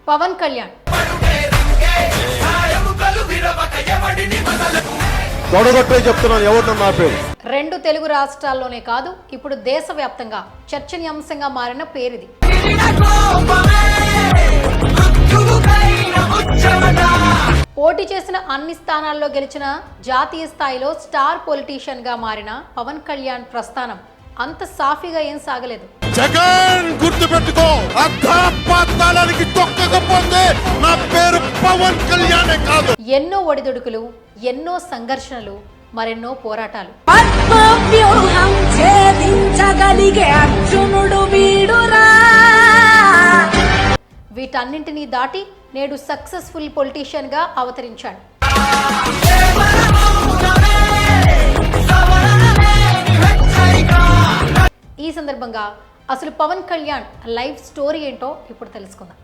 పవన్ కళ్యాణ్ తొడగొట్టే చెప్తున్నాను, ఎవరు నా పేరు. రెండు తెలుగు రాష్ట్రాల్లోనే కాదు, ఇప్పుడు దేశవ్యాప్తంగా చర్చనీయాంశంగా మారిన పేరిది. పోటీ చేసిన అన్ని స్థానాల్లో గెలిచిన జాతీయ స్థాయిలో స్టార్ పొలిటీషియన్ గా మారిన పవన్ కళ్యాణ్ ప్రస్థానం అంత సాఫీగా ఏం సాగలేదు. జగన్ గుర్తు పెట్టుకో, అర్థాపాతాళానికి తొక్కకపోతే నా పేరు పవన్ కళ్యాణే కాదు. ఎన్నో ఒడిదుడుకులు, ఎన్నో సంఘర్షణలు, మరెన్నో పోరాటాలు. వీటన్నింటినీ దాటి నేడు సక్సెస్ఫుల్ పొలిటీషియన్ గా అవతరించాడు. ఈ సందర్భంగా అసలు పవన్ కళ్యాణ్ లైఫ్ స్టోరీ ఏంటో ఇప్పుడు తెలుసుకుందాం.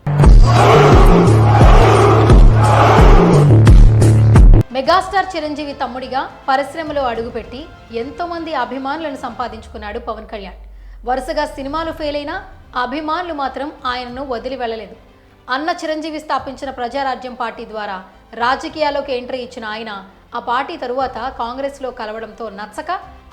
మెగాస్టార్ చిరంజీవి తమ్ముడిగా పరిశ్రమలో అడుగుపెట్టి ఎంతో మంది అభిమానులను సంపాదించుకున్నాడు పవన్ కళ్యాణ్. వరుసగా సినిమాలు ఫెయిల్ అయినా అభిమానులు మాత్రం ఆయనను వదిలి వెళ్ళలేదు. అన్న చిరంజీవి స్థాపించిన ప్రజారాజ్యం పార్టీ ద్వారా రాజకీయాల్లోకి ఎంట్రీ ఇచ్చిన ఆయన ఆ పార్టీ తరువాత కాంగ్రెస్లో కలవడంతో నచ్చక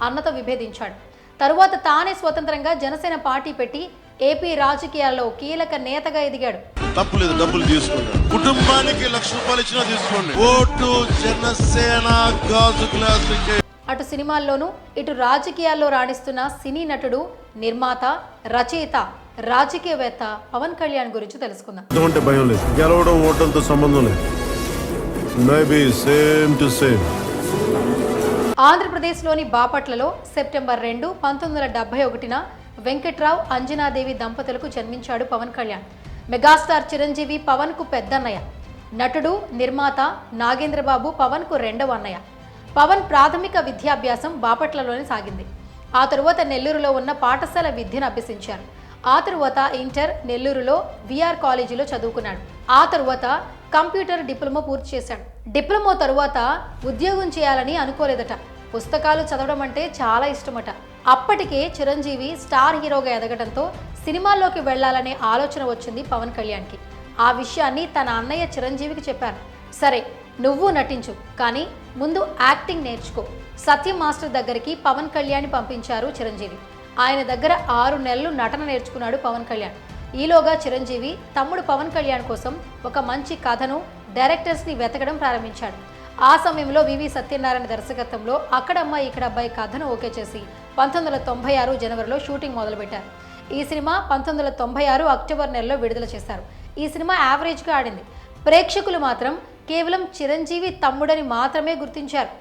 అన్నతో విభేదించాడు. తరువాత తానే స్వతంత్రంగా జనసేన పార్టీ పెట్టి ఏపీ రాజకీయాల్లో కీలక నేతగా ఎదిగాడు. తప్పులేదు, డబ్బులు తీసుకోండి, కుటుంబానికి 1,00,000 రూపాయలు ఇచ్చినా తీసుకోండి. ఓటు జనసేన గాజు గ్లాసుకి. అటు సినిమాల్లోనూ ఇటు రాజకీయాల్లో రాణిస్తున్న సినీ నటుడు, నిర్మాత, రచయిత, రాజకీయవేత్త పవన్ కళ్యాణ్ గురించి తెలుసుకుందాం. అంటే భయం లేదు, గెలవడం ఓటంతో సంబంధం లేదు. Maybe same to same. ఆంధ్రప్రదేశ్లోని బాపట్లలో సెప్టెంబర్ 2, 1971న వెంకట్రావు, అంజనాదేవి దంపతులకు జన్మించాడు పవన్ కళ్యాణ్. మెగాస్టార్ చిరంజీవి పవన్ కు పెద్దన్నయ్య. నటుడు, నిర్మాత నాగేంద్రబాబు పవన్ కు రెండవ అన్నయ్య. పవన్ ప్రాథమిక విద్యాభ్యాసం బాపట్లలోనే సాగింది. ఆ తరువాత నెల్లూరులో ఉన్న పాఠశాల విద్యను అభ్యసించారు. ఆ తరువాత ఇంటర్ నెల్లూరులో విఆర్ కాలేజీలో చదువుకున్నాడు. ఆ తరువాత కంప్యూటర్ డిప్లొమా పూర్తి చేశాడు. డిప్లొమా తరువాత ఉద్యోగం చేయాలని అనుకోలేదట. పుస్తకాలు చదవడం అంటే చాలా ఇష్టమట. అప్పటికే చిరంజీవి స్టార్ హీరోగా ఎదగడంతో సినిమాల్లోకి వెళ్లాలనే ఆలోచన వచ్చింది పవన్ కళ్యాణ్కి. ఆ విషయాన్ని తన అన్నయ్య చిరంజీవికి చెప్పారు. సరే, నువ్వు నటించు, కానీ ముందు యాక్టింగ్ నేర్చుకో. సత్యం మాస్టర్ దగ్గరికి పవన్ కళ్యాణ్ పంపించారు చిరంజీవి. ఆయన దగ్గర 6 నెలలు నటన నేర్చుకున్నాడు పవన్ కళ్యాణ్. ఈలోగా చిరంజీవి తమ్ముడు పవన్ కళ్యాణ్ కోసం ఒక మంచి కథను, డైరెక్టర్స్ని వెతకడం ప్రారంభించాడు. ఆ సమయంలో వివి సత్యనారాయణ దర్శకత్వంలో అక్కడమ్మ ఇక్కడ అబ్బాయి కథను ఓకే చేసి 1996 జనవరిలో షూటింగ్ మొదలుపెట్టారు. ఈ సినిమా 1996 అక్టోబర్ నెలలో విడుదల చేశారు. ఈ సినిమా యావరేజ్గా ఆడింది. ప్రేక్షకులు మాత్రం కేవలం చిరంజీవి తమ్ముడని మాత్రమే గుర్తించారు.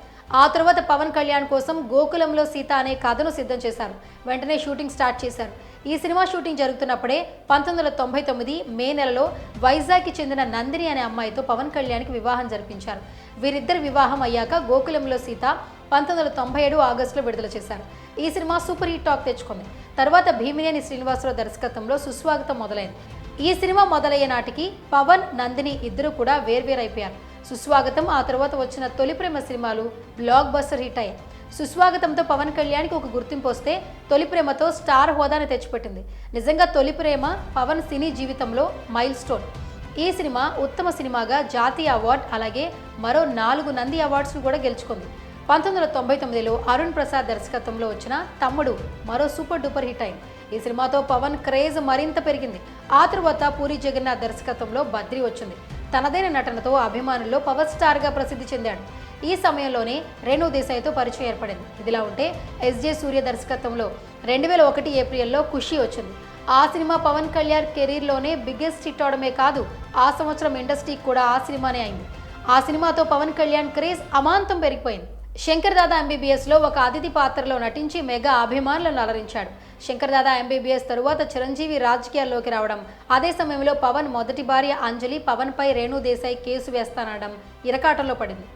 ఆ తర్వాత పవన్ కళ్యాణ్ కోసం గోకులంలో సీత అనే కథను సిద్ధం చేశారు. వెంటనే షూటింగ్ స్టార్ట్ చేశారు. ఈ సినిమా షూటింగ్ జరుగుతున్నప్పుడే 1999 మే నెలలో వైజాగ్కి చెందిన నందిని అనే అమ్మాయితో పవన్ కళ్యాణ్కి వివాహం జరిపించారు. వీరిద్దరి వివాహం అయ్యాక గోకులంలో సీత 1997 ఆగస్టులో విడుదల చేశారు. ఈ సినిమా సూపర్ హిట్ టాక్ తెచ్చుకుంది. తర్వాత భీమినేని శ్రీనివాసరావు దర్శకత్వంలో సుస్వాగతం మొదలైంది. ఈ సినిమా మొదలయ్యే నాటికి పవన్, నందిని ఇద్దరు కూడా వేర్వేరైపోయారు. సుస్వాగతం, ఆ తర్వాత వచ్చిన తొలి ప్రేమ సినిమాలు బ్లాక్ బస్టర్ హిట్ అయ్యాయి. సుస్వాగతంతో పవన్ కళ్యాణ్కి ఒక గుర్తింపు వస్తే తొలి ప్రేమతో స్టార్ హోదాను తెచ్చిపెట్టింది. నిజంగా తొలి ప్రేమ పవన్ సినీ జీవితంలో మైల్ స్టోన్. ఈ సినిమా ఉత్తమ సినిమాగా జాతీయ అవార్డు, అలాగే మరో 4 నంది అవార్డ్స్ను కూడా గెలుచుకుంది. 1999లో అరుణ్ ప్రసాద్ దర్శకత్వంలో వచ్చిన తమ్ముడు మరో సూపర్ డూపర్ హిట్ అయింది. ఈ సినిమాతో పవన్ క్రేజ్ మరింత పెరిగింది. ఆ తరువాత పూరి జగన్నాథ్ దర్శకత్వంలో బద్రి వచ్చింది. తనదైన నటనతో అభిమానుల్లో పవర్ స్టార్గా ప్రసిద్ధి చెందాడు. ఈ సమయంలోనే రేణు దేశాయ్తో పరిచయం ఏర్పడింది. ఇదిలా ఉంటే ఎస్జే సూర్య దర్శకత్వంలో 2001 ఏప్రిల్లో ఖుషి వచ్చింది. ఆ సినిమా పవన్ కళ్యాణ్ కెరీర్లోనే బిగ్గెస్ట్ హిట్ అవడమే కాదు, ఆ సంవత్సరం ఇండస్ట్రీకి కూడా ఆ సినిమానే అయింది. ఆ సినిమాతో పవన్ కళ్యాణ్ క్రేజ్ అమాంతం పెరిగిపోయింది. శంకర్ దాదా ఎంబీబీఎస్లో ఒక అతిథి పాత్రలో నటించి మెగా అభిమానులను అలరించాడు. శంకర్ దాదా ఎంబీబీఎస్ తరువాత చిరంజీవి రాజకీయాల్లోకి రావడం, అదే సమయంలో పవన్ మొదటి భార్య అంజలి పవన్పై రేణు దేశాయ్ కేసు వేస్తానడం ఇరకాటంలో పడింది.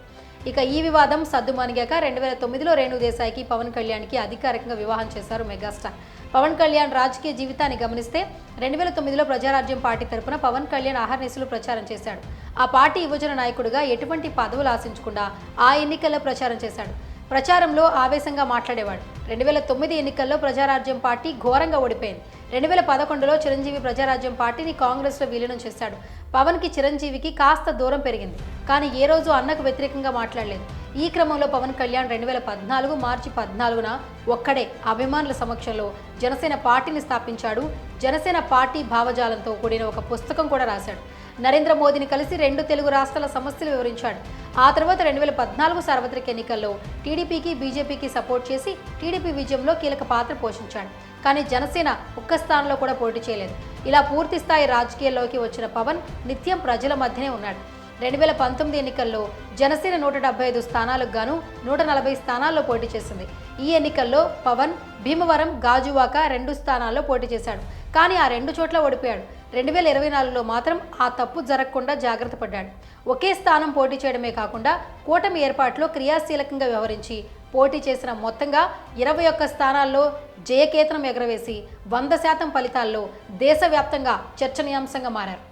ఇక ఈ వివాదం సద్దుమణిగాక 2009లో రేణు దేశాయ్కి పవన్ కళ్యాణ్కి అధికారికంగా వివాహం చేశారు మెగాస్టార్. పవన్ కళ్యాణ్ రాజకీయ జీవితాన్ని గమనిస్తే 2009లో ప్రజారాజ్యం పార్టీ తరపున పవన్ కళ్యాణ్ అహర్నిశలు ప్రచారం చేశాడు. ఆ పార్టీ యువజన నాయకుడిగా ఎటువంటి పదవులు ఆశించకుండా ఆ ఎన్నికల్లో ప్రచారం చేశాడు. ప్రచారంలో ఆవేశంగా మాట్లాడేవాడు. 2009 ఎన్నికల్లో ప్రజారాజ్యం పార్టీ ఘోరంగా ఓడిపోయింది. 2011లో చిరంజీవి ప్రజారాజ్యం పార్టీని కాంగ్రెస్లో విలీనం చేశాడు. పవన్కి చిరంజీవికి కాస్త దూరం పెరిగింది, కానీ ఏ రోజు అన్నకు వ్యతిరేకంగా మాట్లాడలేదు. ఈ క్రమంలో పవన్ కళ్యాణ్ 2014 మార్చి 14న ఒక్కడే అభిమానుల సమక్షంలో జనసేన పార్టీని స్థాపించాడు. జనసేన పార్టీ భావజాలంతో కూడిన ఒక పుస్తకం కూడా రాశాడు. నరేంద్ర మోదీని కలిసి 2 తెలుగు రాష్ట్రాల సమస్యలు వివరించాడు. ఆ తర్వాత 2014 సార్వత్రిక ఎన్నికల్లో టీడీపీకి బీజేపీకి సపోర్ట్ చేసి టీడీపీ విజయంలో కీలక పాత్ర పోషించాడు. కానీ జనసేన ఒక్క స్థానంలో కూడా పోటీ చేయలేదు. ఇలా పూర్తి స్థాయి రాజకీయాల్లోకి వచ్చిన పవన్ నిత్యం ప్రజల మధ్యనే ఉన్నాడు. 2019 ఎన్నికల్లో జనసేన 175 స్థానాలకు గాను 140 స్థానాల్లో పోటీ చేసింది. ఈ ఎన్నికల్లో పవన్ భీమవరం, గాజువాక 2 స్థానాల్లో పోటీ చేశాడు. కానీ ఆ 2 చోట్ల ఓడిపోయాడు. 2024లో మాత్రం ఆ తప్పు జరగకుండా జాగ్రత్త పడ్డాడు. ఒకే స్థానం పోటీ చేయడమే కాకుండా కూటమి ఏర్పాటులో క్రియాశీలకంగా వ్యవహరించి పోటీ చేసిన మొత్తంగా 21 స్థానాల్లో జయకేతనం ఎగరవేసి 100% ఫలితాల్లో దేశవ్యాప్తంగా చర్చనీయాంశంగా మారారు.